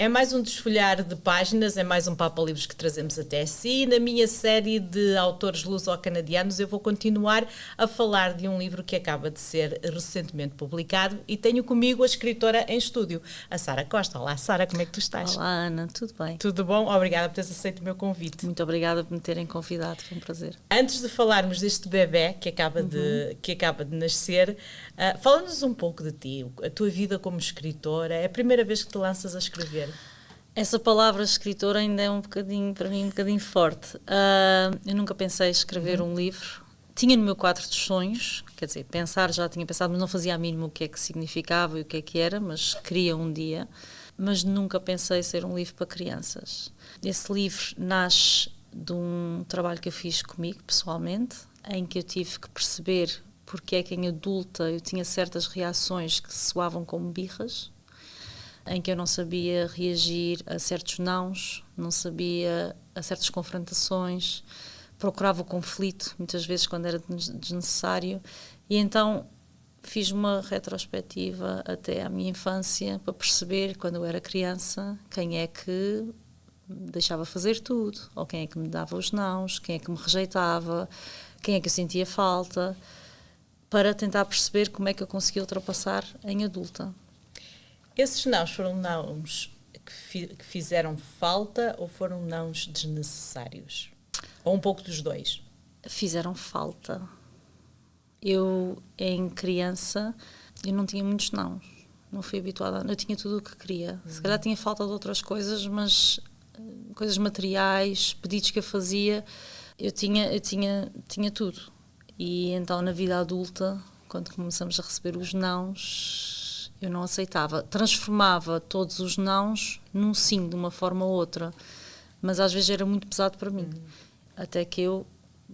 É mais um desfolhar de páginas, é mais um Papa-Livros que trazemos até si. Na minha série de autores luso-canadianos eu vou continuar a falar de um livro que acaba de ser recentemente publicado e tenho comigo a escritora em estúdio, a Sara Costa. Olá, Sara, como é que tu estás? Olá, Ana, tudo bem? Tudo bom? Obrigada por teres aceito o meu convite. Muito obrigada por me terem convidado, foi um prazer. Antes de falarmos deste bebé que acaba de nascer, fala-nos um pouco de ti, a tua vida como escritora. É a primeira vez que te lanças a escrever? Essa palavra escritora ainda é um bocadinho, para mim, um bocadinho forte. Eu nunca pensei em escrever um livro. Tinha no meu quadro de sonhos, quer dizer, pensar já tinha pensado, mas não fazia a mínimo o que é que significava e o que é que era, mas queria um dia. Mas nunca pensei ser um livro para crianças. Esse livro nasce de um trabalho que eu fiz comigo, pessoalmente, em que eu tive que perceber porque é que em adulta eu tinha certas reações que soavam como birras, em que eu não sabia reagir a certos nãos, não sabia a certas confrontações, procurava o conflito, muitas vezes quando era desnecessário, e então fiz uma retrospectiva até à minha infância para perceber, quando eu era criança, quem é que me deixava fazer tudo, ou quem é que me dava os nãos, quem é que me rejeitava, quem é que eu sentia falta, para tentar perceber como é que eu conseguia ultrapassar em adulta. Esses nãos foram nãos que fizeram falta ou foram nãos desnecessários? Ou um pouco dos dois? Fizeram falta. Eu, em criança, eu não tinha muitos nãos. Não fui habituada. Eu tinha tudo o que queria. Se calhar tinha falta de outras coisas, mas coisas materiais, pedidos que eu fazia, eu tinha tudo. E então, na vida adulta, quando começamos a receber os nãos, eu não aceitava. Transformava todos os nãos num sim, de uma forma ou outra. Mas às vezes era muito pesado para mim. Até que eu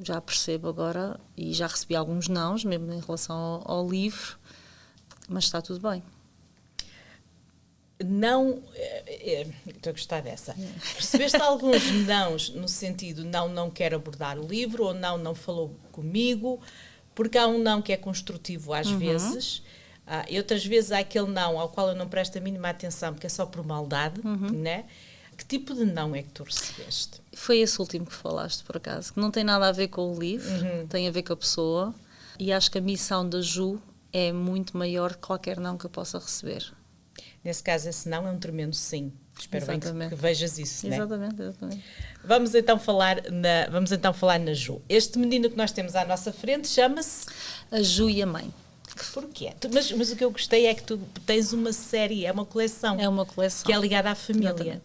já percebo agora, e já recebi alguns nãos, mesmo em relação ao livro, mas está tudo bem. Não, estou a gostar dessa. Percebeste alguns nãos no sentido não quero abordar o livro, ou não falou comigo, porque há um não que é construtivo às vezes, e outras vezes há aquele não ao qual eu não presto a mínima atenção, porque é só por maldade, né? Que tipo de não é que tu recebeste? Foi esse último que falaste, por acaso, que não tem nada a ver com o livro, tem a ver com a pessoa, e acho que a missão da Ju é muito maior que qualquer não que eu possa receber. Nesse caso, esse não é um tremendo sim. Espero bem que vejas isso, né? Exatamente. Vamos então falar na Ju. Este menino que nós temos à nossa frente chama-se... A Ju e a Mãe. Porquê? Mas o que eu gostei é que tu tens uma série, é uma coleção. É uma coleção. Que é ligada à família. Exatamente.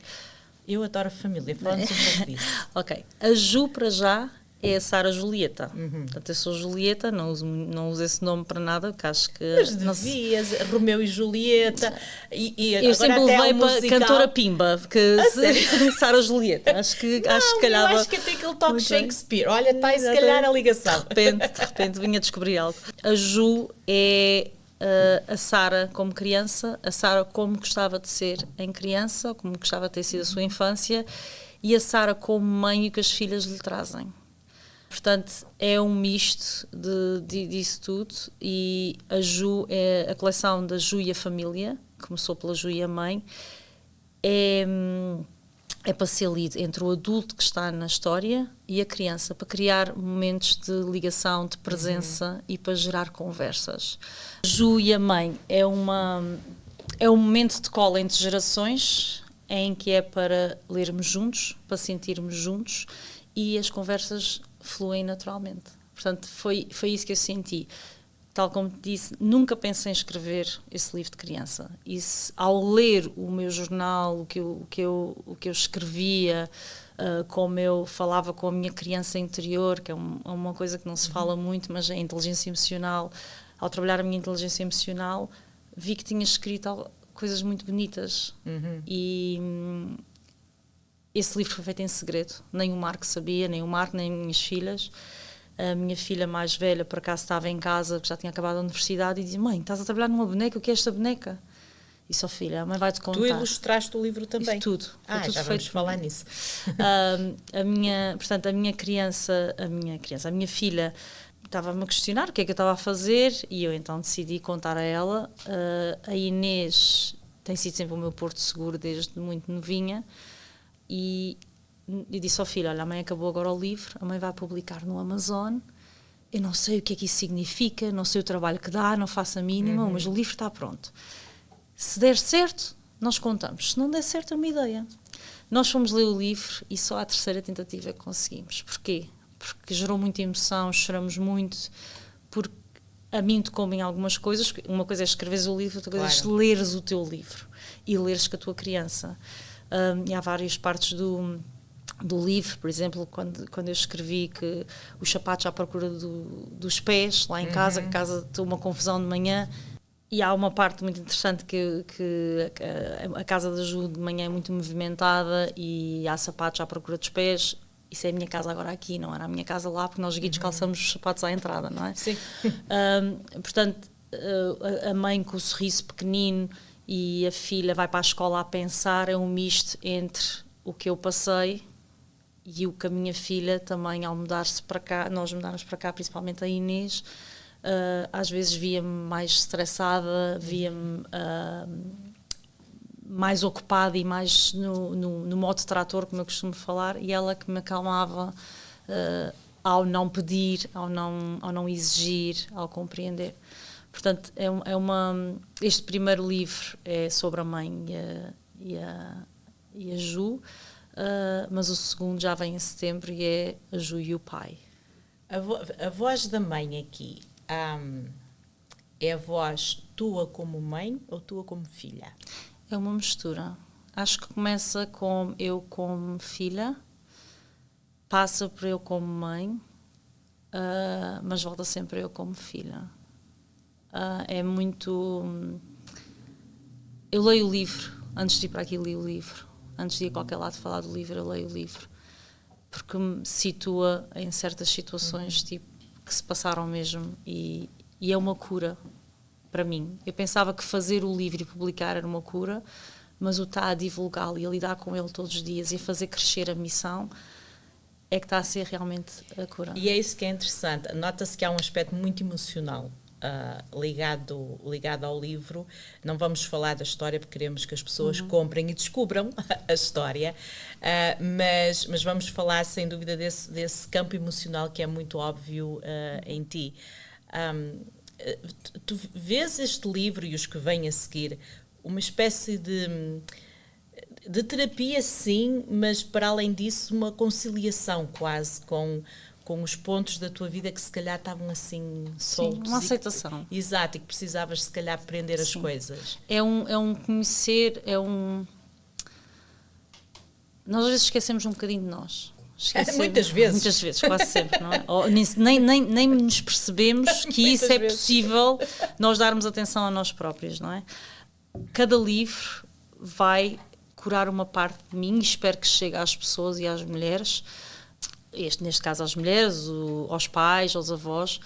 Eu adoro a família. Fala-nos um pouco disso. Ok. A Ju, para já, é a Sara Julieta. Portanto, eu sou Julieta, não uso esse nome para nada, porque acho que... Mas devias, Romeu e Julieta, eu sempre levei para cantora Pimba, porque Sara Julieta, acho que calhava... Eu acho que até aquele toque Shakespeare. Olha, está aí se calhar a ligação. De repente vinha descobrir algo. A Ju é a Sara como criança, a Sara como gostava de ser em criança, como gostava de ter sido a sua infância, e a Sara como mãe e o que as filhas lhe trazem. Portanto, é um misto disso tudo, e a Ju é a coleção da Ju e a Família, começou pela Ju e a Mãe, é para ser lido entre o adulto que está na história e a criança, para criar momentos de ligação, de presença e para gerar conversas. A Ju e a Mãe é um momento de cola entre gerações, em que é para lermos juntos, para sentirmos juntos, e as conversas fluem naturalmente. Portanto, foi isso que eu senti. Tal como te disse, nunca pensei em escrever esse livro de criança. E ao ler o meu jornal, o que eu escrevia, como eu falava com a minha criança interior, que é uma coisa que não se fala muito, mas é a inteligência emocional. Ao trabalhar a minha inteligência emocional, vi que tinha escrito coisas muito bonitas. E esse livro foi feito em segredo. Nem o Marco sabia, nem o Marco, nem as minhas filhas. A minha filha mais velha, por acaso, estava em casa, já tinha acabado a universidade, e dizia: mãe, estás a trabalhar numa boneca? O que é esta boneca? E só, filha, a mãe vai-te contar. Tu ilustraste o livro também? Isso tudo. Tudo já vamos falar nisso. A minha filha estava-me a questionar o que é que eu estava a fazer, e eu então decidi contar a ela. A Inês tem sido sempre o meu porto seguro desde muito novinha. E eu disse ao filho, olha, a mãe acabou agora o livro, a mãe vai publicar no Amazon, eu não sei o que é que isso significa, não sei o trabalho que dá, não faço a mínima, mas o livro está pronto. Se der certo, nós contamos. Se não der certo, é uma ideia. Nós fomos ler o livro e só à terceira tentativa que conseguimos. Porquê? Porque gerou muita emoção, choramos muito, porque a mim tocou-me em algumas coisas. Uma coisa é escreveres o livro, outra coisa é leres o teu livro e leres com a tua criança. E há várias partes do livro, por exemplo, quando eu escrevi que os sapatos à procura dos pés, lá em casa, que a casa tem uma confusão de manhã, e há uma parte muito interessante que a casa da Ju de manhã é muito movimentada e há sapatos à procura dos pés. Isso é a minha casa agora aqui, não era a minha casa lá, porque nós guidos calçamos os sapatos à entrada, não é? Sim. Portanto, a mãe com o sorriso pequenino e a filha vai para a escola a pensar, é um misto entre o que eu passei e o que a minha filha também, ao mudar-se para cá, nós mudámos para cá, principalmente a Inês, às vezes via-me mais estressada, via-me mais ocupada e mais no modo trator, como eu costumo falar, e ela que me acalmava ao não pedir, ao não exigir, ao compreender. Portanto, este primeiro livro é sobre a mãe e a Ju, mas o segundo já vem em setembro e é a Ju e o pai. A voz da mãe aqui, é a voz tua como mãe ou tua como filha? É uma mistura. Acho que começa com eu como filha, passa por eu como mãe, mas volta sempre eu como filha. É muito... Eu leio o livro, antes de ir para aqui li o livro. Antes de ir a qualquer lado falar do livro, eu leio o livro. Porque me situa em certas situações tipo, que se passaram mesmo e é uma cura para mim. Eu pensava que fazer o livro e publicar era uma cura, mas o estar a divulgá-lo e a lidar com ele todos os dias e a fazer crescer a missão é que está a ser realmente a cura. E é isso que é interessante. Nota-se que há um aspecto muito emocional ligado ao livro. Não vamos falar da história porque queremos que as pessoas comprem e descubram a história, mas vamos falar sem dúvida desse campo emocional que é muito óbvio em ti. Tu vês este livro e os que vêm a seguir uma espécie de terapia, sim, mas para além disso uma conciliação quase com os pontos da tua vida que se calhar estavam assim soltos. Sim, uma aceitação. Exato, e que precisavas se calhar aprender as sim. coisas. É um conhecer, Nós às vezes esquecemos um bocadinho de nós. Muitas vezes. Muitas vezes, quase sempre, não é? Nem nos percebemos que isso é possível, nós darmos atenção a nós próprios, não é? Cada livro vai curar uma parte de mim e espero que chegue às pessoas e às mulheres, neste caso às mulheres, aos pais, aos avós,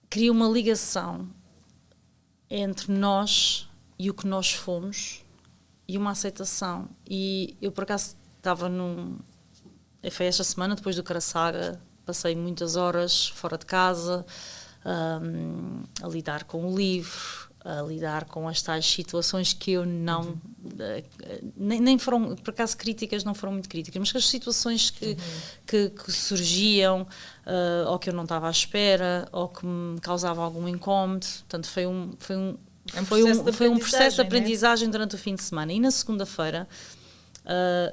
cria uma ligação entre nós e o que nós fomos e uma aceitação. E eu, por acaso, estava foi esta semana, depois do Caraçaga, passei muitas horas fora de casa, a lidar com o livro, a lidar com as tais situações que eu não... nem foram, por acaso, críticas, não foram muito críticas, mas as situações que surgiam, ou que eu não estava à espera, ou que me causavam algum incómodo. Portanto, foi um processo de aprendizagem durante o fim de semana. E na segunda-feira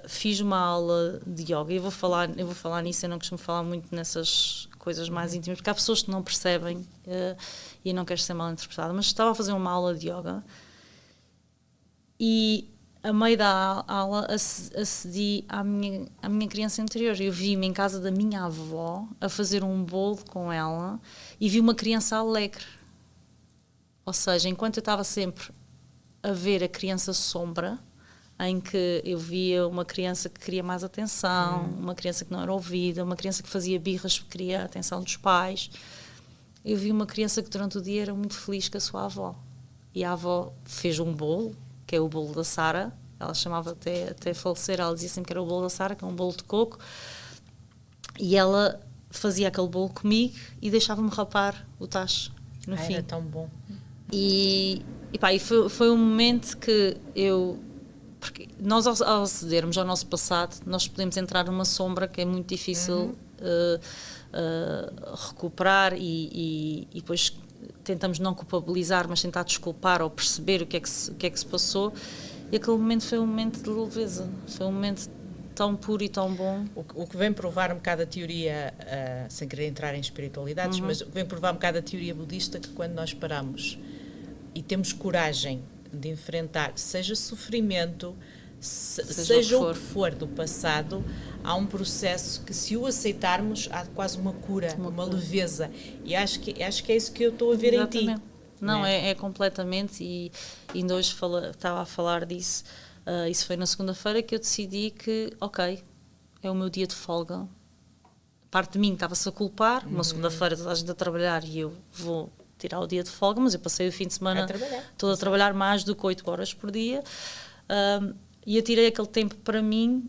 fiz uma aula de yoga. Eu vou falar nisso, eu não costumo falar muito nessas coisas mais íntimas, porque há pessoas que não percebem e não quero ser mal interpretada, mas estava a fazer uma aula de yoga e a meio da aula acedi à minha criança interior. Eu vi-me em casa da minha avó a fazer um bolo com ela e vi uma criança alegre. Ou seja, enquanto eu estava sempre a ver a criança sombra, em que eu via uma criança que queria mais atenção, uma criança que não era ouvida, uma criança que fazia birras porque queria a atenção dos pais, eu vi uma criança que durante o dia era muito feliz com a sua avó. E a avó fez um bolo, que é o bolo da Sara, ela chamava até falecer, ela dizia sempre que era o bolo da Sara, que é um bolo de coco, e ela fazia aquele bolo comigo e deixava-me rapar o tacho no fim. Era tão bom. E E foi um momento que porque nós ao acedermos ao nosso passado, nós podemos entrar numa sombra que é muito difícil recuperar e depois tentamos não culpabilizar, mas tentar desculpar ou perceber o que é que se passou. E aquele momento foi um momento de leveza, foi um momento tão puro e tão bom. O que vem provar um bocado a teoria, sem querer entrar em espiritualidades, mas o que vem provar um bocado a teoria budista, que quando nós paramos e temos coragem de enfrentar, seja sofrimento, seja o que for do passado, há um processo que, se o aceitarmos, há quase uma cura, uma leveza. E acho que é isso que eu estou a ver em ti. Não, é completamente, e ainda hoje estava a falar disso, isso foi na segunda-feira que eu decidi que, ok, é o meu dia de folga. Parte de mim estava-se a culpar, uma segunda-feira toda a gente a trabalhar e eu vou tirar o dia de folga, mas eu passei o fim de semana todo a trabalhar mais do que 8 horas por dia, e eu tirei aquele tempo para mim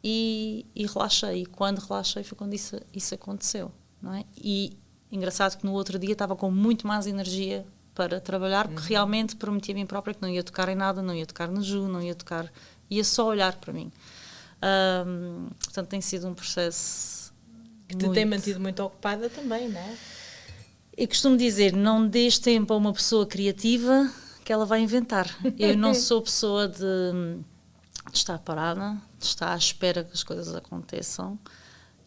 e relaxei. E quando relaxei foi quando isso aconteceu, não é? E engraçado que no outro dia estava com muito mais energia para trabalhar, porque realmente prometi a mim própria que não ia tocar em nada, não ia tocar no Ju, não ia tocar, ia só olhar para mim. Portanto, tem sido um processo que te tem mantido muito ocupada também, não é? Eu costumo dizer, não dês tempo a uma pessoa criativa que ela vai inventar. Eu não sou pessoa de estar parada, de estar à espera que as coisas aconteçam,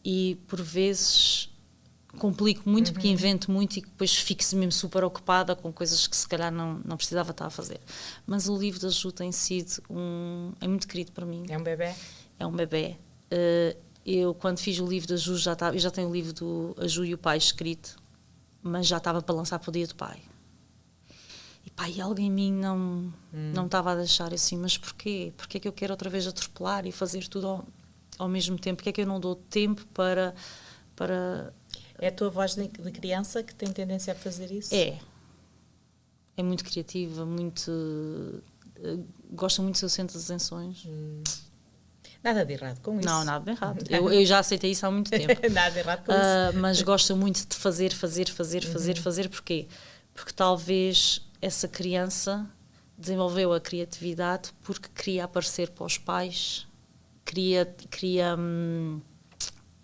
e por vezes complico muito porque invento muito e depois fico-se mesmo super ocupada com coisas que se calhar não precisava estar a fazer. Mas o livro da Ju tem sido é muito querido para mim. É um bebê? É um bebê. Eu, quando fiz o livro da Ju, eu já tenho o livro do A Ju e o Pai escrito, mas já estava para lançar para o Dia do Pai. E pá, e alguém em mim não estava a deixar assim, mas porquê? Porquê é que eu quero outra vez atropelar e fazer tudo ao mesmo tempo? Porquê é que eu não dou tempo para... É a tua voz de criança que tem tendência a fazer isso? É muito criativa, gosta muito do seu centro de atenções. Nada de errado com isso. Não, nada de errado. Eu já aceitei isso há muito tempo. Nada de errado com isso. Mas gosta muito de fazer. Porquê? Porque talvez essa criança desenvolveu a criatividade porque queria aparecer para os pais, queria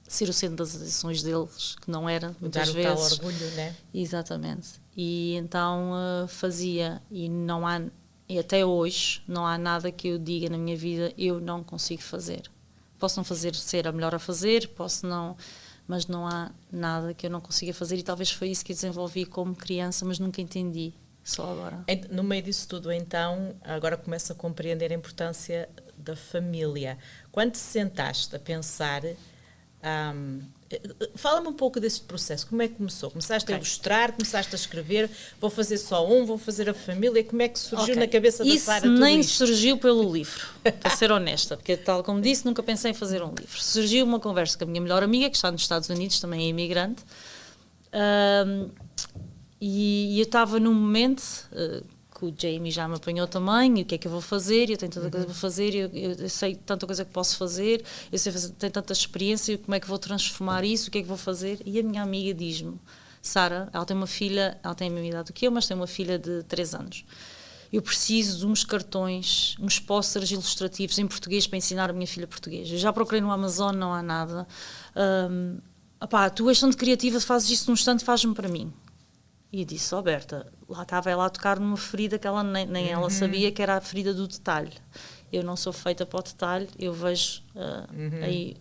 ser o centro das atenções deles, que não era, muitas vezes. Dar o tal orgulho, não é? Exatamente. E então fazia, e até hoje não há nada que eu diga na minha vida eu não consigo fazer. Posso não ser a melhor a fazer, mas não há nada que eu não consiga fazer, e talvez foi isso que eu desenvolvi como criança, mas nunca entendi, só agora. No meio disso tudo, então, agora começo a compreender a importância da família. Quando te sentaste a pensar... fala-me um pouco desse processo. Como é que começou? Começaste a ilustrar, começaste a escrever, vou fazer só vou fazer a família. Como é que surgiu na cabeça da Sara tudo isto? Isso nem surgiu pelo livro, para ser honesta, porque tal como disse, nunca pensei em fazer um livro. Surgiu uma conversa com a minha melhor amiga, que está nos Estados Unidos, também é imigrante, e eu estava num momento que o Jamie já me apanhou também, e o que é que eu vou fazer, eu tenho tanta coisa para fazer, eu sei tanta coisa que posso fazer, eu sei fazer, tenho tanta experiência, como é que vou transformar isso, o que é que vou fazer? E a minha amiga diz-me, Sara, ela tem uma filha, ela tem a mesma idade do que eu, mas tem uma filha de 3 anos. Eu preciso de uns cartões, uns pósteres ilustrativos em português para ensinar a minha filha português. Eu já procurei no Amazon, não há nada. Tu és tão criativa, fazes isso num instante, faz-me para mim. E eu disse, Berta, lá estava ela a tocar numa ferida que ela nem ela sabia, que era a ferida do detalhe. Eu não sou feita para o detalhe, eu vejo aí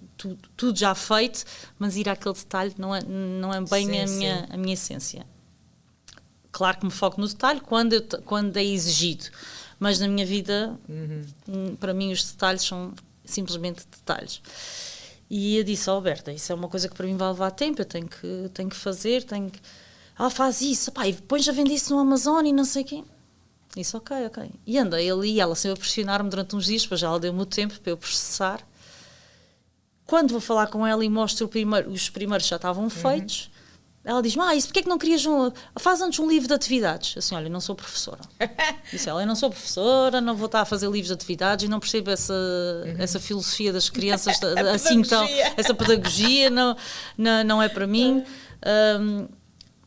tudo já feito, mas ir àquele detalhe não é bem a minha essência. Claro que me foco no detalhe quando é exigido, mas na minha vida, para mim, os detalhes são simplesmente detalhes. E eu disse, Berta, isso é uma coisa que para mim vai levar tempo, eu tenho que fazer, ela faz isso, e depois já vende isso no Amazon e não sei o quê. Isso, ok. E anda, ele e ela sempre a pressionar-me durante uns dias, depois já ela deu-me o tempo para eu processar. Quando vou falar com ela e mostro os primeiros já estavam feitos, ela diz-me, isso porque é que não querias faz antes um livro de atividades? Assim, olha, eu não sou professora. Disse ela, eu não sou professora, não vou estar a fazer livros de atividades e não percebo essa filosofia das crianças, assim tão, essa pedagogia não é para mim.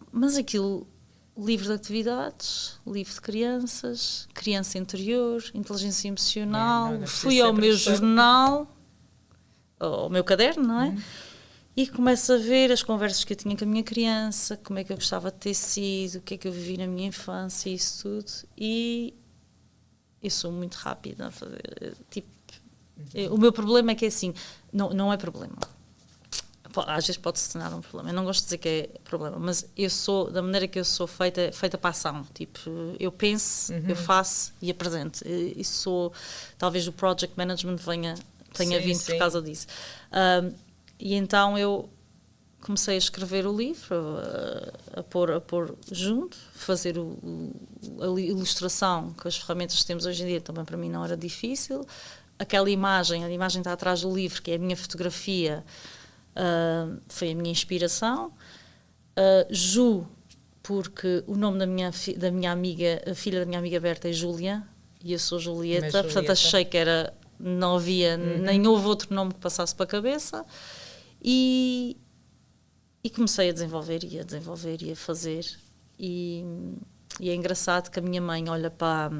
Mas aquilo livro de atividades, livro de crianças, criança interior, inteligência emocional, fui ao meu jornal, ao meu caderno, não é? E começo a ver as conversas que eu tinha com a minha criança, como é que eu gostava de ter sido, o que é que eu vivi na minha infância, isso tudo. E eu sou muito rápida a fazer. Tipo, o meu problema é que é assim, não é problema. Às vezes pode se tornar um problema. Eu não gosto de dizer que é problema, mas eu sou, da maneira que eu sou feita para a ação. Tipo, eu penso, eu faço e apresento. E sou, talvez o project management tenha vindo por causa disso. E então eu comecei a escrever o livro, a pôr junto, fazer a ilustração com as ferramentas que temos hoje em dia, também para mim não era difícil. Aquela imagem, a imagem está atrás do livro, que é a minha fotografia, foi a minha inspiração. Ju, porque o nome da minha amiga, a filha da minha amiga Berta é Júlia, e eu sou Julieta, portanto achei que era, não havia, nem houve outro nome que passasse para a cabeça. E comecei a desenvolver e a fazer. E é engraçado que a minha mãe olha para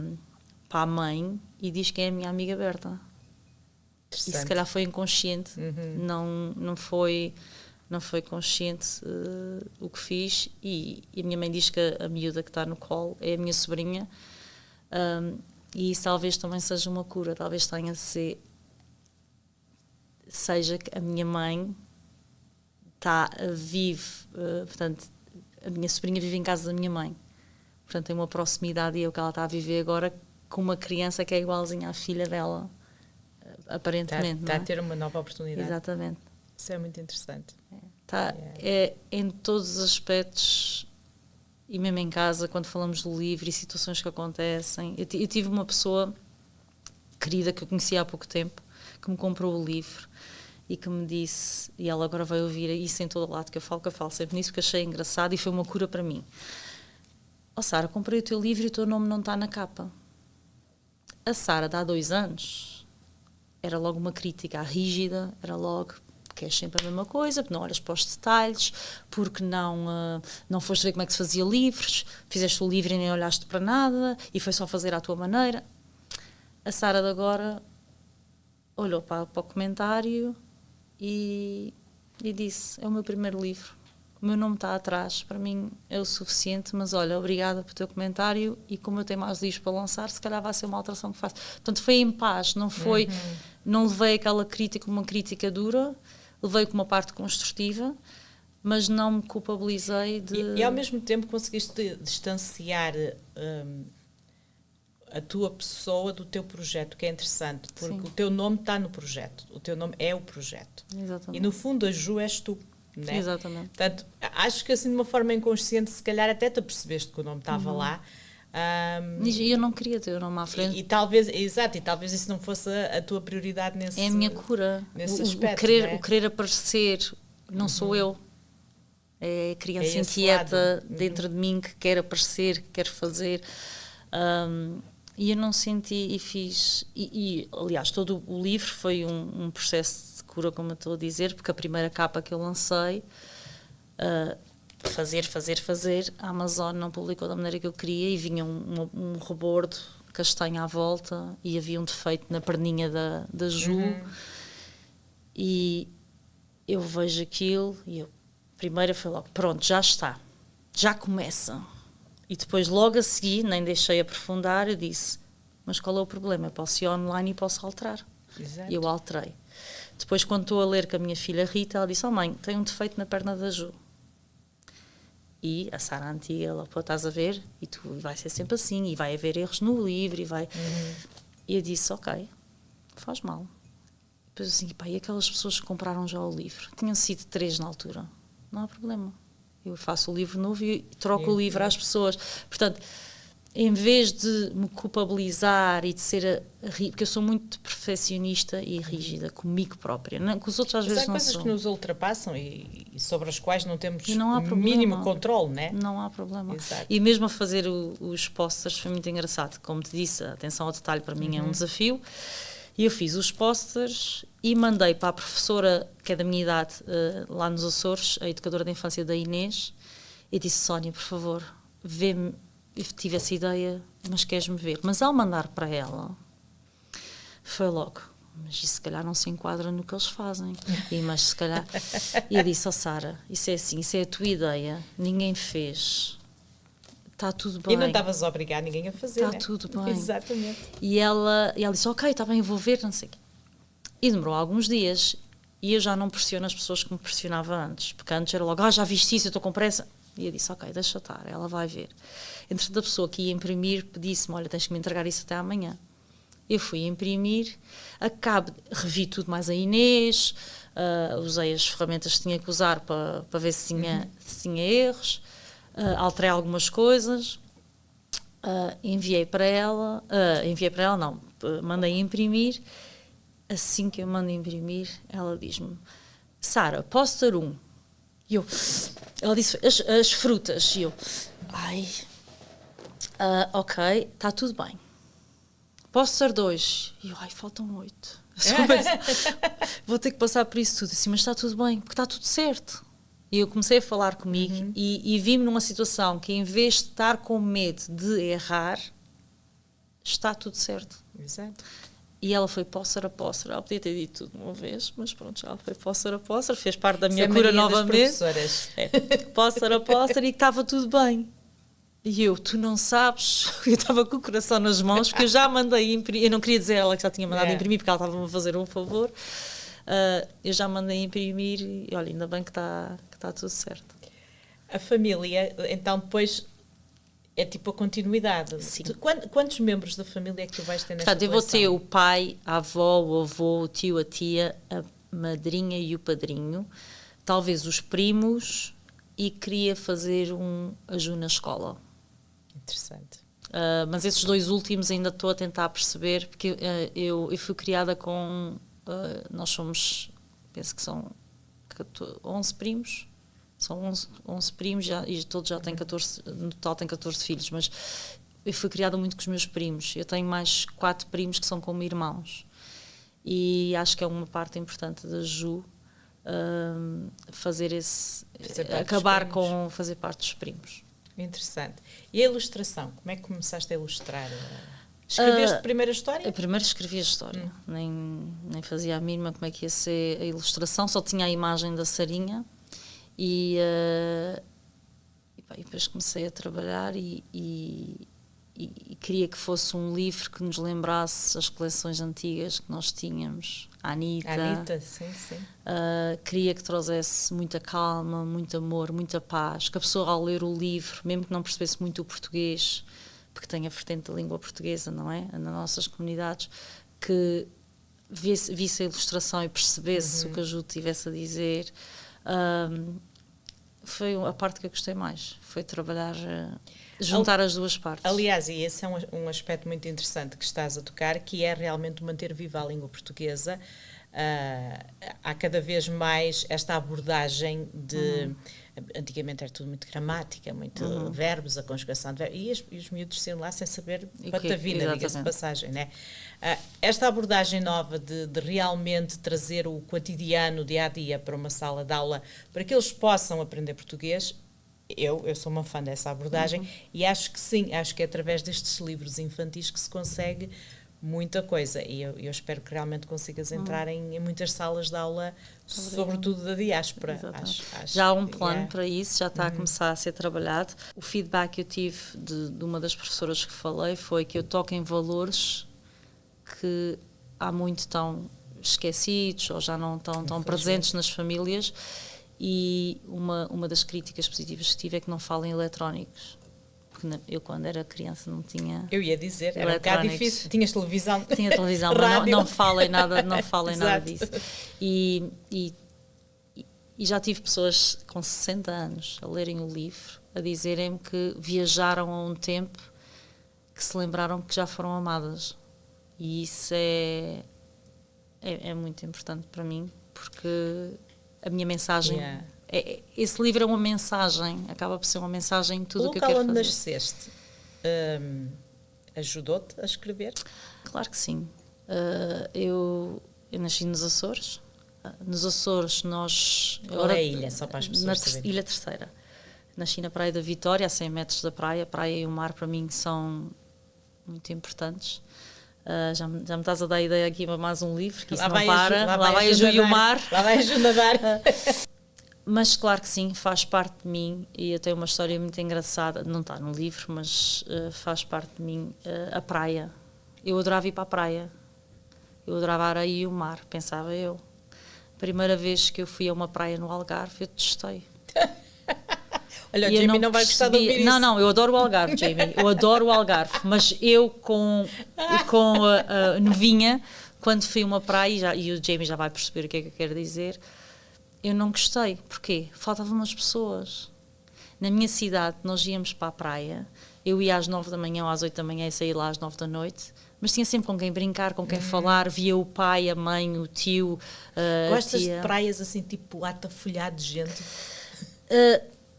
a mãe e diz que é a minha amiga Berta. E se calhar foi inconsciente, não foi consciente o que fiz. E a minha mãe diz que a miúda que está no colo é a minha sobrinha. E isso talvez também seja uma cura, talvez tenha de ser, seja que a minha mãe vive, portanto, a minha sobrinha vive em casa da minha mãe, portanto tem uma proximidade, e é o que ela está a viver agora com uma criança que é igualzinha à filha dela, aparentemente. Está a ter uma nova oportunidade. Exatamente. Isso é muito interessante. É em todos os aspectos, e mesmo em casa, quando falamos do livro e situações que acontecem. Eu tive uma pessoa querida que eu conhecia há pouco tempo, que me comprou o livro e que me disse, e ela agora vai ouvir isso em todo o lado que eu falo sempre nisso, porque achei engraçado e foi uma cura para mim. Sara, comprei o teu livro e o teu nome não está na capa. A Sara, de há 2 anos, era logo uma crítica rígida, era logo, queres sempre a mesma coisa, porque não olhas para os detalhes, porque não foste ver como é que se fazia livros, fizeste o livro e nem olhaste para nada, e foi só fazer à tua maneira. A Sara de agora olhou para o comentário e disse, é o meu primeiro livro, o meu nome está atrás, para mim é o suficiente, mas olha, obrigada pelo teu comentário, e como eu tenho mais livros para lançar, se calhar vai ser uma alteração que faço. Portanto, foi em paz, não levei aquela crítica como uma crítica dura, levei com uma parte construtiva, mas não me culpabilizei de... E ao mesmo tempo conseguiste distanciar a tua pessoa do teu projeto, que é interessante, porque o teu nome está no projeto, o teu nome é o projeto. Exatamente. E no fundo a Ju és tu, não é? Exatamente. Portanto, acho que assim de uma forma inconsciente, se calhar até te apercebeste que o nome estava lá. E eu não queria ter o nome à frente. E talvez isso não fosse a tua prioridade nesse aspecto. É a minha cura. Nesse aspecto, o querer aparecer não sou eu. É a criança inquieta dentro de mim que quer aparecer, que quer fazer. E eu não senti e fiz... aliás, todo o livro foi um processo de cura, como eu estou a dizer, porque a primeira capa que eu lancei... fazer, a Amazon não publicou da maneira que eu queria, e vinha um rebordo castanho à volta, e havia um defeito na perninha da Ju, e eu vejo aquilo, e eu primeiro foi logo, pronto, já está, já começa. E depois logo a seguir, nem deixei aprofundar, eu disse, mas qual é o problema? Eu posso ir online e posso alterar. Exato. E eu alterei. Depois, quando estou a ler com a minha filha Rita, ela disse, mãe, tem um defeito na perna da Ju. E a Sara antiga, ela, pô, estás a ver? E tu vai ser sempre assim, e vai haver erros no livro, e vai... E eu disse, ok, faz mal. Depois assim, pá, e aquelas pessoas que compraram já o livro? Tinham sido 3 na altura. Não há problema. Eu faço o livro novo e troco o livro às pessoas. Portanto, em vez de me culpabilizar e de ser porque eu sou muito perfeccionista e rígida comigo própria, não, com os outros às vezes não são. Há coisas que nos ultrapassam e sobre as quais não temos o mínimo controle, né? Não há problema. Exato. E mesmo a fazer os posters foi muito engraçado. Como te disse, a atenção ao detalhe para mim é um desafio. E eu fiz os posters e mandei para a professora, que é da minha idade, lá nos Açores, a educadora da infância da Inês, e disse, Sónia, por favor, vê-me, eu tive essa ideia, mas queres-me ver? Mas ao mandar para ela, foi logo, mas isso se calhar não se enquadra no que eles fazem. Mas se calhar... E eu disse, Sara, isso é assim, isso é a tua ideia, ninguém fez, está tudo bem. E não estavas a obrigar ninguém a fazer, está tudo bem. Exatamente. E ela disse, ok, está bem, eu vou ver, não sei o quê. E demorou alguns dias, e eu já não pressiono as pessoas que me pressionava antes, porque antes era logo, já viste isso, eu estou com pressa. E eu disse, ok, deixa estar, ela vai ver. Entretanto, a pessoa que ia imprimir disse-me, olha, tens que me entregar isso até amanhã. Eu fui imprimir, revi tudo mais a Inês, usei as ferramentas que tinha que usar para ver se tinha erros, alterei algumas coisas, enviei para ela, não, mandei imprimir. Assim que eu mando imprimir, ela diz-me, Sara, posso ter um? E ela disse, as frutas. E eu, ok, está tudo bem. Posso ser 2? E eu, faltam 8. Vou ter que passar por isso tudo. Assim, mas está tudo bem, porque está tudo certo. E eu comecei a falar comigo e vi-me numa situação que, em vez de estar com medo de errar, está tudo certo. Exato. E ela foi póssera. Ela podia ter dito tudo de uma vez, mas pronto, ela foi póssera, fez parte da minha cura novamente. Póssera, e estava tudo bem. E eu, tu não sabes, eu estava com o coração nas mãos, porque eu já mandei imprimir, eu não queria dizer a ela que já tinha mandado imprimir, porque ela estava-me a fazer um favor. Eu já mandei imprimir e olha, ainda bem que está tudo certo. A família, então depois é tipo a continuidade. Sim. Quantos membros da família é que tu vais ter nesta coleção? Eu vou ter o pai, a avó, o avô, o tio, a tia, a madrinha e o padrinho, talvez os primos, e queria fazer a Ju na escola. Interessante. Mas esses 2 últimos ainda estou a tentar perceber, porque eu fui criada com... nós somos, penso que são 11 primos, são 11 primos e todos já têm 14, no total têm 14 filhos, mas eu fui criada muito com os meus primos. Eu tenho mais 4 primos que são como irmãos, e acho que é uma parte importante da Ju fazer parte dos primos. Interessante. E a ilustração? Como é que começaste a ilustrar? Escreveste a primeira história? Eu primeiro escrevi a história. Nem fazia a mínima como é que ia ser a ilustração, só tinha a imagem da Sarinha. E depois comecei a trabalhar e queria que fosse um livro que nos lembrasse as coleções antigas que nós tínhamos. A Anitta, sim. Queria que trouxesse muita calma, muito amor, muita paz, que a pessoa, ao ler o livro, mesmo que não percebesse muito o português, porque tem a vertente da língua portuguesa, não é? Nas nossas comunidades, que visse a ilustração e percebesse o que a Ju tivesse a dizer. Foi a parte que eu gostei mais, foi trabalhar, juntar as duas partes. Aliás, e esse é um aspecto muito interessante que estás a tocar, que é realmente manter viva a língua portuguesa. Há cada vez mais esta abordagem de... Antigamente era tudo muito gramática, muito verbos, a conjugação de verbos, e os miúdos saíam lá sem saber patavina, diga-se de passagem, né? Esta abordagem nova de realmente trazer o cotidiano, o dia-a-dia, para uma sala de aula, para que eles possam aprender português, eu sou uma fã dessa abordagem, e acho que sim, acho que é através destes livros infantis que se consegue muita coisa, e eu espero que realmente consigas entrar em muitas salas de aula, sobretudo da diáspora. Acho, já há um plano para isso, já está a começar a ser trabalhado. O feedback que eu tive de uma das professoras que falei foi que eu toco em valores que há muito estão esquecidos ou já não estão tão presentes nas famílias, e uma das críticas positivas que tive é que não falam em eletrónicos. Porque eu, quando era criança, não tinha... Eu ia dizer, era um bocado difícil. Tinhas televisão? Tinha televisão, mas não falem nada disso. E já tive pessoas com 60 anos a lerem o livro, a dizerem-me que viajaram a um tempo que se lembraram que já foram amadas. E isso é muito importante para mim, porque a minha mensagem... Esse livro é uma mensagem, acaba por ser uma mensagem em tudo o que eu quero fazer. O local onde nasceste ajudou-te a escrever? Claro que sim. Eu nasci nos Açores. Nos Açores nós... Qual é a ilha, só para as pessoas saberem? Ilha Terceira. Nasci na Praia da Vitória, a 100 metros da praia. A praia e o mar para mim são muito importantes. Já me estás a dar a ideia aqui para mais um livro, que isso não para. Lá vai a Ju e o mar. Lá vai a Ju nadar. Mas claro que sim, faz parte de mim, e eu tenho uma história muito engraçada, não está no livro, mas faz parte de mim, a praia. Eu adorava ir para a praia, eu adorava a areia e o mar, pensava eu. Primeira vez que eu fui a uma praia no Algarve, eu testei. Olha, o Jamie não vai gostar de ouvir isso. Não, eu adoro o Algarve, Jamie, eu adoro o Algarve, mas eu com a novinha, quando fui a uma praia, e o Jamie já vai perceber o que é que eu quero dizer, eu não gostei. Porquê? Faltavam umas pessoas. Na minha cidade, nós íamos para a praia, eu ia às 9 da manhã ou às 8 da manhã e saía lá às 9 da noite, mas tinha sempre com quem brincar, com quem falar, via o pai, a mãe, o tio, Gostas tia. de praias assim, tipo atafolhado de gente?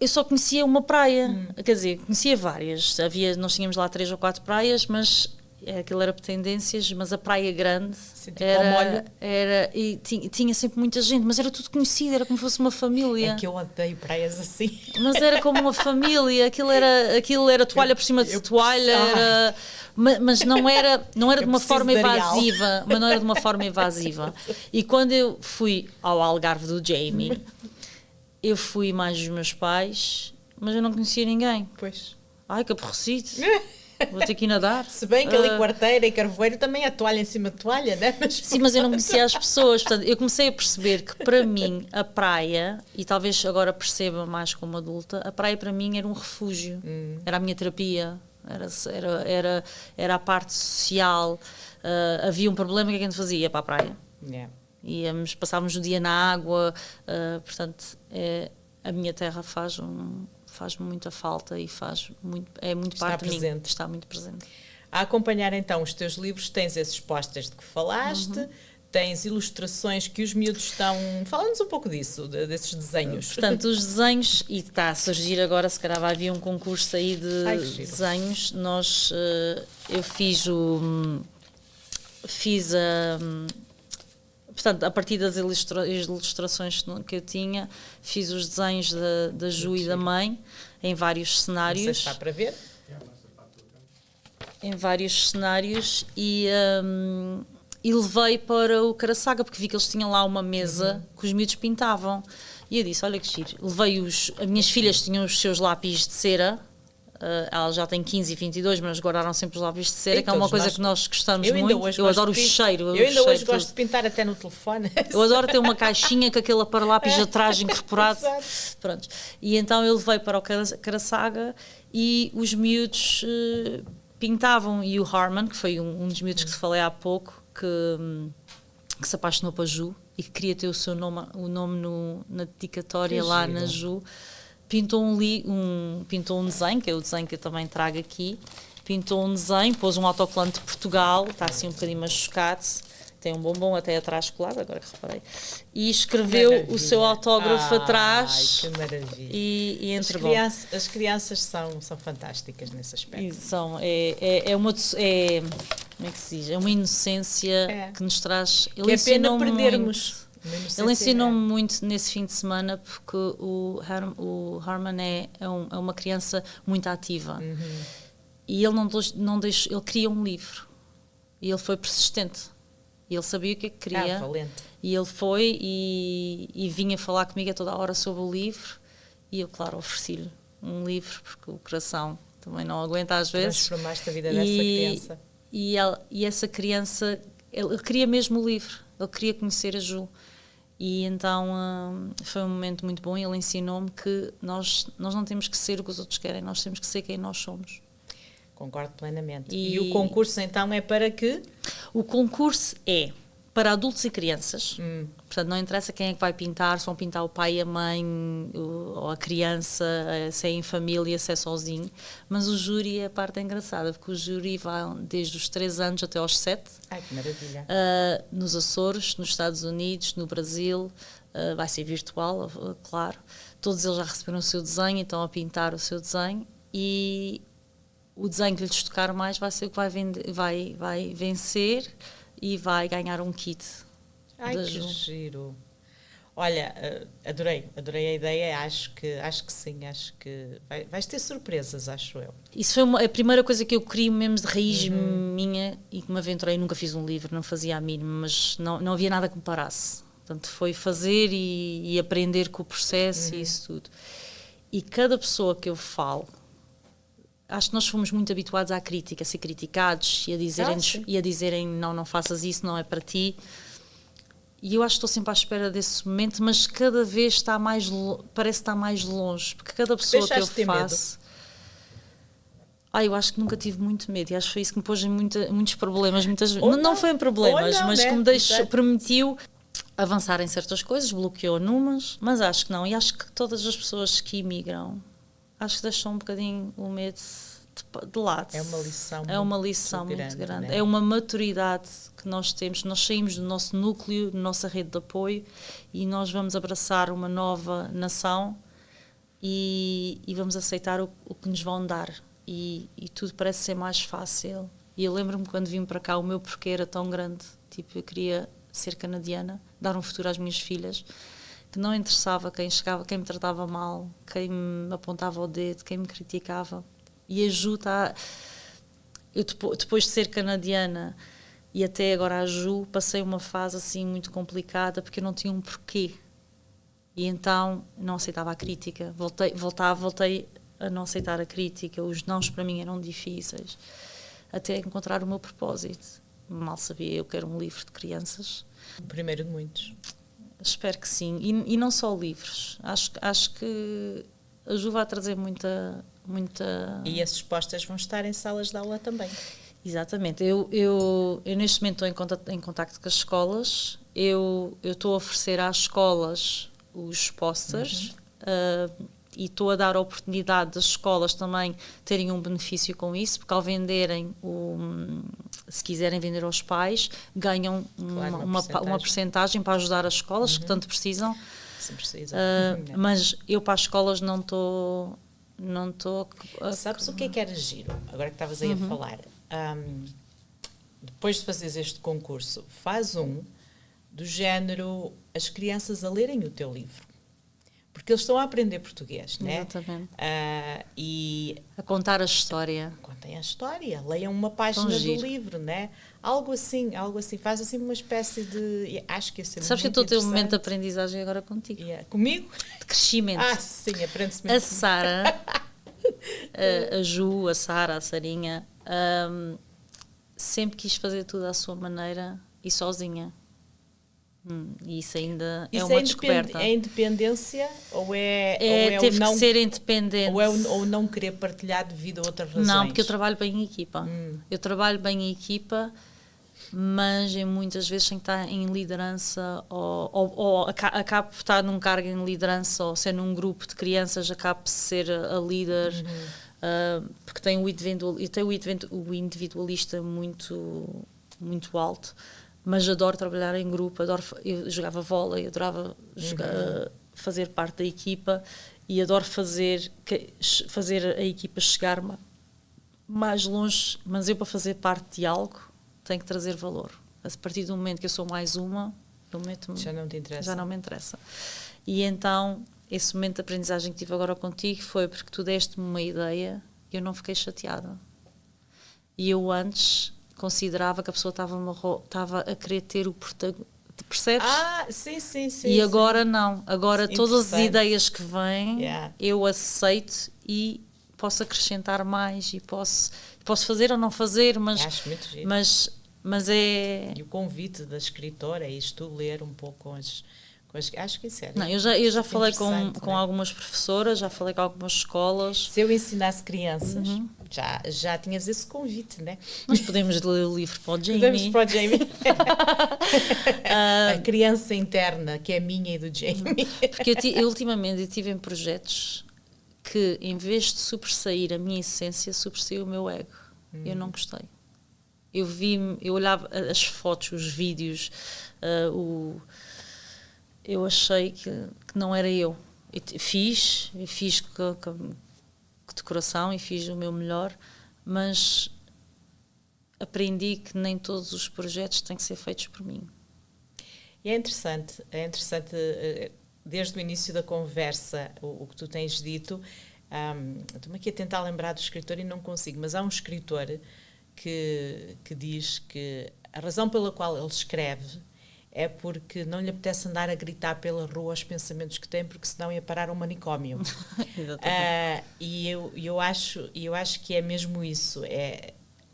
Eu só conhecia uma praia, quer dizer, conhecia várias. Nós tínhamos lá 3 ou 4 praias, mas aquilo era por tendências, mas a praia grande tipo ao molho. e tinha sempre muita gente, mas era tudo conhecido, era como se fosse uma família. É que eu odeio praias assim. Mas era como uma família, aquilo era toalha por cima de toalha, mas não era de uma forma evasiva, mas não era de uma forma evasiva. E quando eu fui ao Algarve do Jamie, eu fui mais os meus pais, mas eu não conhecia ninguém. Pois. Ai, que aborrecido. Vou ter que ir nadar. Se bem que ali Quarteira e Carvoeiro também é toalha em cima de toalha, né? Sim, mas eu não conhecia as pessoas. Portanto, eu comecei a perceber que para mim a praia, e talvez agora perceba mais como adulta, a praia para mim era um refúgio. Era a minha terapia. Era a parte social. Havia um problema, o que é que a gente fazia? Ia para a praia. Yeah. Passávamos o dia na água. Portanto, a minha terra faz muita falta e é muito Está parte presente. de mim. Está muito presente. A acompanhar então os teus livros, tens esses posters de que falaste, tens ilustrações que os miúdos estão... Fala-nos um pouco disso, desses desenhos. Portanto, os desenhos, e está a surgir agora, se calhar vai haver um concurso aí de desenhos. Eu portanto, a partir das ilustrações que eu tinha, fiz os desenhos da Ju e da mãe, em vários cenários. Não sei se está para ver. Em vários cenários e levei para o Caraçaga, porque vi que eles tinham lá uma mesa que os miúdos pintavam. E eu disse, olha que giro. As minhas filhas tinham os seus lápis de cera. Elas já têm 15 e 22, mas guardaram sempre os lápis de cera, que é uma coisa que nós gostamos muito. Eu adoro o cheiro. Eu ainda hoje gosto de pintar até no telefone. Eu adoro ter uma caixinha com aquele para-lápis atrás incorporado. Pronto. E então eu levei para o Caraçaga e os miúdos pintavam. E o Harman, que foi um dos miúdos que te falei há pouco, que se apaixonou para Ju e que queria ter o nome na dedicatória lá na Ju, pintou um desenho, que é o desenho que eu também trago aqui, pintou um desenho, pôs um autocolante de Portugal, está assim um bocadinho machucado, tem um bombom até atrás colado, agora que reparei, e escreveu o seu autógrafo atrás. Que maravilha. E entregou. As crianças são fantásticas nesse aspecto. Como é que se diz? É uma inocência que nos traz... Que é pena perdermos. Ele ensinou-me muito nesse fim de semana, porque o Harman é uma criança muito ativa. E ele não deixou, ele queria um livro. E ele foi persistente. E ele sabia o que é que queria. Valente. E ele foi e vinha falar comigo a toda a hora sobre o livro. E eu, claro, ofereci-lhe um livro, porque o coração também não aguenta às vezes. Transformaste a vida dessa criança. E essa criança, ele queria mesmo o livro. Ele queria conhecer a Ju. E então foi um momento muito bom. Ele ensinou-me que nós não temos que ser o que os outros querem, nós temos que ser quem nós somos. Concordo plenamente. E o concurso então é para que? O concurso é para adultos e crianças. Portanto, não interessa quem é que vai pintar, se vão pintar o pai e a mãe, ou a criança, se é em família, se é sozinho. Mas o júri é a parte engraçada, porque o júri vai desde os 3 anos até aos 7. Ai, que maravilha. Nos Açores, nos Estados Unidos, no Brasil. Vai ser virtual, claro. Todos eles já receberam o seu desenho, estão a pintar o seu desenho. E o desenho que lhes tocar mais vai ser o que vai vencer e vai ganhar um kit. Ai, que giro. Olha, adorei a ideia, acho que sim, acho que vais ter surpresas, acho eu. Isso foi a primeira coisa que eu queria mesmo de raiz minha e que me aventurei. Nunca fiz um livro, não fazia a mínima, mas não havia nada que me parasse. Portanto, foi fazer e aprender com o processo e isso tudo. E cada pessoa que eu falo, acho que nós fomos muito habituados à crítica, a ser criticados e a dizerem não faças isso, não é para ti. E eu acho que estou sempre à espera desse momento, mas cada vez está parece estar mais longe, porque cada pessoa que eu faço... eu acho que nunca tive muito medo, e acho que foi isso que me pôs em muitos problemas, muitas vezes. Não foi em problemas, mas que me permitiu avançar em certas coisas, bloqueou numas, mas acho que não. E acho que todas as pessoas que imigram, acho que deixam um bocadinho o medo de lado. É uma lição muito grande. Né? É uma maturidade que nós temos. Nós saímos do nosso núcleo, da nossa rede de apoio, e nós vamos abraçar uma nova nação e vamos aceitar o que nos vão dar. E tudo parece ser mais fácil. E eu lembro-me quando vim para cá, o meu porquê era tão grande. Tipo, eu queria ser canadiana, dar um futuro às minhas filhas, que não interessava quem chegava, quem me tratava mal, quem me apontava o dedo, quem me criticava. E ajuda eu depois de ser canadiana e até agora a Ju, passei uma fase assim muito complicada porque eu não tinha um porquê. E então não aceitava a crítica. Voltei a não aceitar a crítica. Os nãos para mim eram difíceis. Até encontrar o meu propósito. Mal sabia eu que era um livro de crianças. O primeiro de muitos. Espero que sim. E não só livros. Acho que a Ju vai trazer muita... E as respostas vão estar em salas de aula também. Exatamente. Eu neste momento estou em contacto com as escolas. Eu estou a oferecer às escolas os posters e estou a dar a oportunidade das escolas também terem um benefício com isso, porque ao venderem, se quiserem vender aos pais, ganham uma percentagem para ajudar as escolas que tanto precisam. Se precisa. Mas eu para as escolas não estou... Sabes o que era giro? Agora que estavas aí a falar. Depois de fazeres este concurso, faz do género as crianças a lerem o teu livro. Porque eles estão a aprender português, né? Exatamente. E a contar a história. Contem a história, leiam uma página do livro, né? Algo assim. Faz assim uma espécie de... Acho que isso é Sabes que eu estou a ter um momento de aprendizagem agora contigo. Comigo? De crescimento. Sim, aprende-se mesmo. A Sara, a Ju, a Sara, a Sarinha, sempre quis fazer tudo à sua maneira e sozinha. E isso ainda é uma descoberta. É independência ou teve que ser independente. Ou não querer partilhar devido a outras razões? Não, porque eu trabalho bem em equipa. Eu trabalho bem em equipa, mas muitas vezes tenho que estar em liderança ou acabo por estar num cargo em liderança ou ser num grupo de crianças, acabo por ser a líder, porque tenho o individualista muito, muito alto. Mas adoro trabalhar em grupo, eu jogava vôlei, adorava fazer parte da equipa e adoro fazer a equipa chegar mais longe, mas eu para fazer parte de algo tenho que trazer valor. A partir do momento que eu sou mais uma, já não te interessa. Já não me interessa. E então, esse momento de aprendizagem que tive agora contigo foi porque tu deste-me uma ideia e eu não fiquei chateada. E eu antes... considerava que a pessoa estava a querer ter o protagonismo. Percebes? Sim. E agora não. Agora todas as ideias que vêm, eu aceito e posso acrescentar mais e posso fazer ou não fazer, mas... Acho muito giro. Mas é... E o convite da escritora é isto, ler um pouco acho que isso é. Não, eu já falei com algumas professoras, já falei com algumas escolas. Se eu ensinasse crianças, já tinhas esse convite, né? Mas podemos ler o livro para o Jamie. Podemos para o Jamie. A criança interna, que é minha e do Jamie. Porque eu ultimamente estive em projetos que, em vez de sobressair a minha essência, sobressaiu o meu ego. Eu não gostei. Eu olhava as fotos, os vídeos, eu achei que não era eu. Eu fiz de coração e fiz o meu melhor, mas aprendi que nem todos os projetos têm que ser feitos por mim. E é interessante, desde o início da conversa, o que tu tens dito, estou-me aqui a tentar lembrar do escritor e não consigo, mas há um escritor que diz que a razão pela qual ele escreve é porque não lhe apetece andar a gritar pela rua os pensamentos que tem, porque senão ia parar um manicômio. E eu acho que é mesmo isso.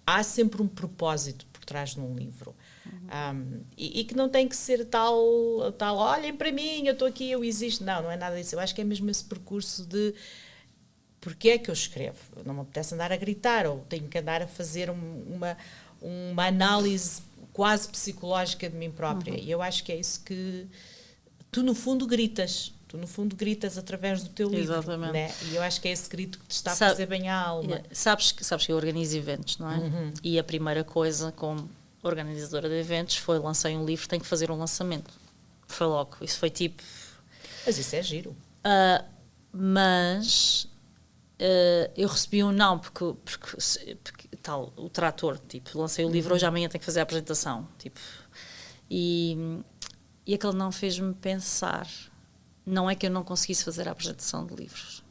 Há sempre um propósito por trás de um livro. E que não tem que ser tal, olhem para mim, eu estou aqui, eu existo. Não é nada disso. Eu acho que é mesmo esse percurso de porque é que eu escrevo. Não me apetece andar a gritar, ou tenho que andar a fazer uma análise quase psicológica de mim própria. E eu acho que é isso que tu, no fundo, gritas. Tu, no fundo, gritas através do teu livro. Exatamente. Né? E eu acho que é esse grito que te está a fazer bem à alma. Sabes que eu organizo eventos, não é? E a primeira coisa, como organizadora de eventos, foi lancei um livro, tenho que fazer um lançamento. Foi logo. Isso foi tipo... Mas isso é giro. Mas eu recebi um não, porque tal, o trator, tipo, lancei o livro, hoje amanhã tenho que fazer a apresentação. Tipo, e aquele não fez-me pensar. Não é que eu não conseguisse fazer a apresentação de livros.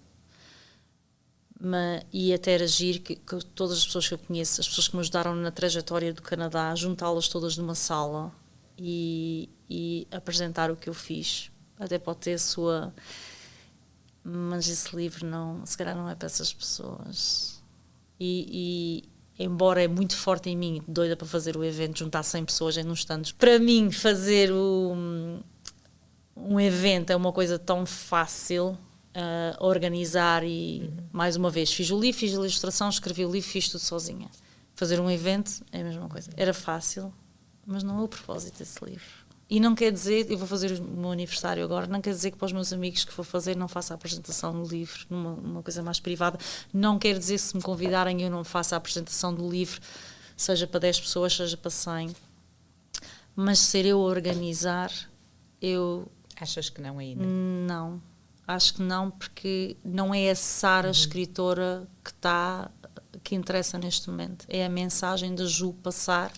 E até era giro que todas as pessoas que eu conheço, as pessoas que me ajudaram na trajetória do Canadá, juntá-las todas numa sala e apresentar o que eu fiz. Até pode ter a sua... Mas esse livro se calhar não é para essas pessoas. E embora é muito forte em mim, doida para fazer o evento, juntar 100 pessoas em uns stands, para mim fazer um evento é uma coisa tão fácil, organizar e, mais uma vez, fiz o livro, fiz a ilustração, escrevi o livro, fiz tudo sozinha. Fazer um evento é a mesma coisa. Era fácil, mas não é o propósito desse livro. E não quer dizer, eu vou fazer o meu aniversário agora, não quer dizer que para os meus amigos que vou fazer não faça a apresentação do livro, numa coisa mais privada. Não quer dizer que se me convidarem eu não faça a apresentação do livro, seja para 10 pessoas, seja para 100. Mas ser eu a organizar, eu... Achas que não ainda? Não, acho que não, porque não é a Sara escritora que interessa neste momento. É a mensagem da Ju passar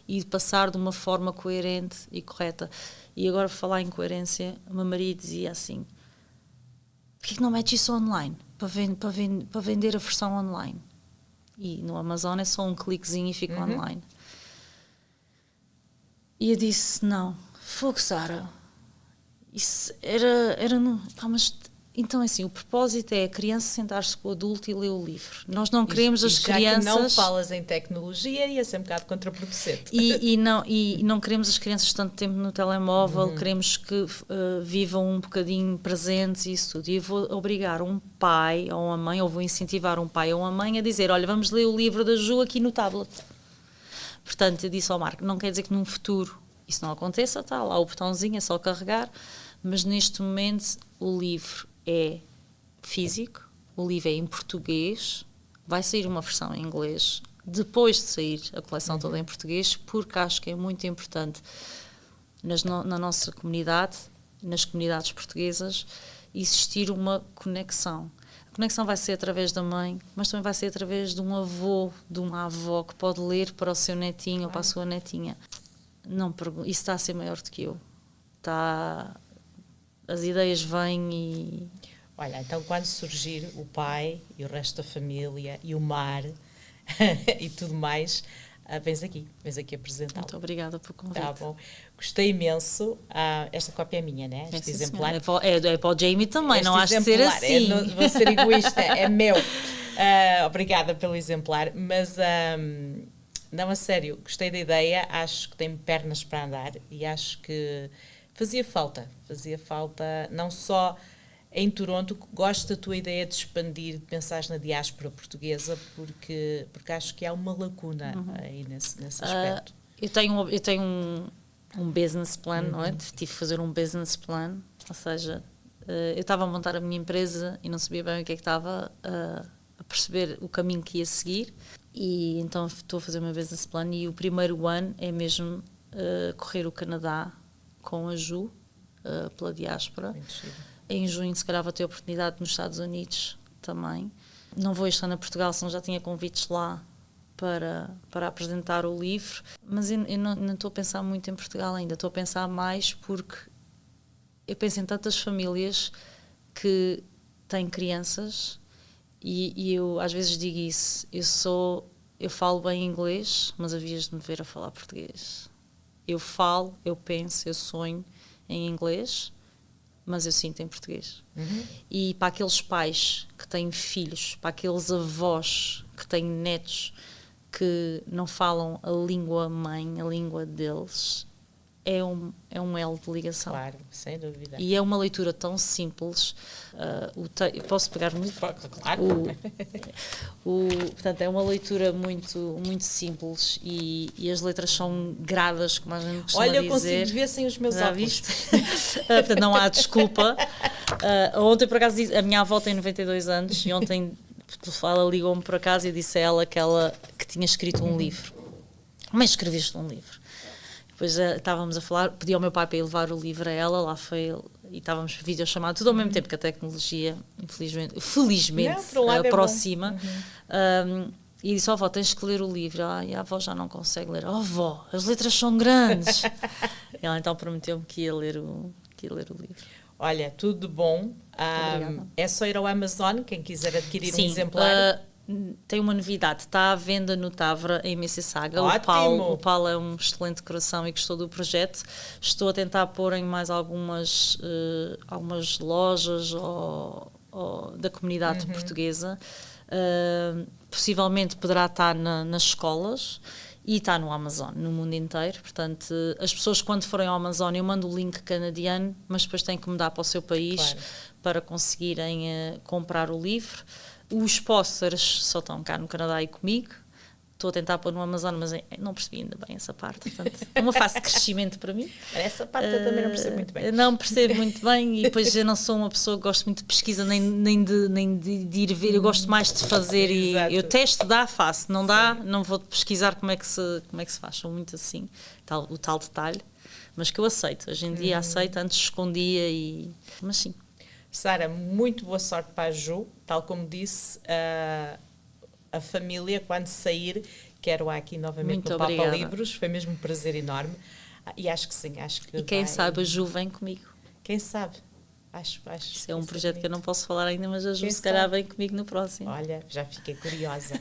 e passar de uma forma coerente e correta. E agora, por falar em coerência, o meu marido dizia assim: por que não metes isso online? Para vender a versão online. E no Amazon é só um cliquezinho e fica online. E eu disse: não, fogo, Sara. Isso era no... mas então, assim, o propósito é a criança sentar-se com o adulto e ler o livro. Nós não queremos as crianças... Já que não falas em tecnologia, ia ser um bocado contraproducente. E não queremos as crianças tanto tempo no telemóvel, queremos que vivam um bocadinho presentes e isso tudo. E eu vou obrigar um pai ou uma mãe, ou vou incentivar um pai ou uma mãe a dizer: olha, vamos ler o livro da Ju aqui no tablet. Portanto, eu disse ao Marco, não quer dizer que num futuro isso não aconteça, está lá o botãozinho, é só carregar, mas neste momento o livro é físico, o livro é em português, vai sair uma versão em inglês depois de sair a coleção toda em português, porque acho que é muito importante na nossa comunidade, nas comunidades portuguesas, existir uma conexão. A conexão vai ser através da mãe, mas também vai ser através de um avô, de uma avó que pode ler para o seu netinho ou para a sua netinha. Não, isso está a ser maior do que eu. As ideias vêm e... Olha, então quando surgir o pai e o resto da família e o mar e tudo mais, vens aqui apresentá-lo. Muito obrigada pelo convite. Tá bom. Gostei imenso. Esta cópia é minha, né? Este exemplar. É para o Jamie também, não acho de ser assim. Vou ser egoísta, é meu. Obrigada pelo exemplar, mas... não, a sério, gostei da ideia, acho que tem pernas para andar e acho que fazia falta não só em Toronto. Gosto da tua ideia de expandir, de pensar na diáspora portuguesa, porque acho que há uma lacuna aí nesse aspecto. Eu tenho um business plan, não é? Tive que fazer um business plan, ou seja, eu estava a montar a minha empresa e não sabia bem o que é que estava a perceber o caminho que ia seguir. E então estou a fazer o meu business plan e o primeiro ano é mesmo correr o Canadá com a Ju, pela diáspora. Em junho, se calhar, vou ter a oportunidade nos Estados Unidos também. Não vou este ano a Portugal, senão já tinha convites lá para apresentar o livro, mas eu não estou a pensar muito em Portugal ainda, estou a pensar mais porque eu penso em tantas famílias que têm crianças e eu às vezes digo isso, eu falo bem inglês, mas havias de me ver a falar português. Eu falo, eu penso, eu sonho em inglês, mas eu sinto em português. E para aqueles pais que têm filhos, para aqueles avós que têm netos que não falam a língua mãe, a língua deles, é um elo de ligação. Claro, sem dúvida. E é uma leitura tão simples. Posso pegar muito? Claro. Portanto, é uma leitura muito, muito simples e as letras são gradas, como a gente costuma dizer. Olha, eu consigo ver sem os meus óculos. Portanto, não há desculpa. Ontem, por acaso, a minha avó tem 92 anos e ontem ela ligou-me por acaso e disse a ela que tinha escrito um livro. Mas escreveste um livro. Depois estávamos a falar, pedi ao meu pai para ir levar o livro a ela, lá foi ele, e estávamos videochamado, tudo ao mesmo tempo que a tecnologia, felizmente aproxima. E disse, avó, tens que ler o livro. E a avó já não consegue ler. Avó, as letras são grandes. Ela então prometeu-me que ia ler o livro. Olha, tudo de bom. É só ir ao Amazon, quem quiser adquirir um exemplar. Tem uma novidade, está à venda no Tavra, em Mississauga. O Paulo é um excelente coração e gostou do projeto. Estou a tentar pôr em mais algumas lojas da comunidade portuguesa. Possivelmente poderá estar nas escolas e está no Amazon, no mundo inteiro. Portanto, as pessoas quando forem ao Amazon, eu mando o link canadiano, mas depois têm que mudar para o seu país para conseguirem comprar o livro. Os posters só estão cá no Canadá e comigo. Estou a tentar pôr no Amazon, mas não percebi ainda bem essa parte. Portanto, é uma fase de crescimento para mim. Essa parte eu também não percebo muito bem. Não percebo muito bem e depois eu não sou uma pessoa que gosto muito de pesquisa nem de ir ver. Eu gosto mais de fazer e eu testo, faço. Não dá, não vou pesquisar como é que se faz. Sou muito assim, o tal detalhe. Mas que eu aceito. Hoje em dia aceito, antes escondia mas sim. Sara, muito boa sorte para a Ju. Tal como disse, a família, quando sair, quero aqui novamente muito no obrigada. Papa Livros. Foi mesmo um prazer enorme. E acho que sim, acho que. E quem sabe a Ju vem comigo. Quem sabe? Acho isso é um projeto que eu não posso falar ainda, mas a Ju se calhar vem comigo no próximo. Olha, já fiquei curiosa.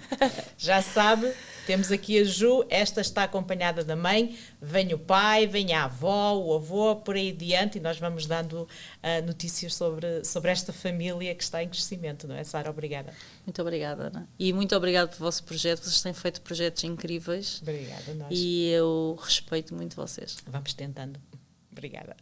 Já sabe, temos aqui a Ju, esta está acompanhada da mãe, vem o pai, vem a avó, o avô, por aí adiante, e nós vamos dando notícias sobre esta família que está em crescimento, não é, Sara? Obrigada. Muito obrigada, Ana. E muito obrigada pelo vosso projeto, vocês têm feito projetos incríveis. Obrigada, nós. E eu respeito muito vocês. Vamos tentando. Obrigada.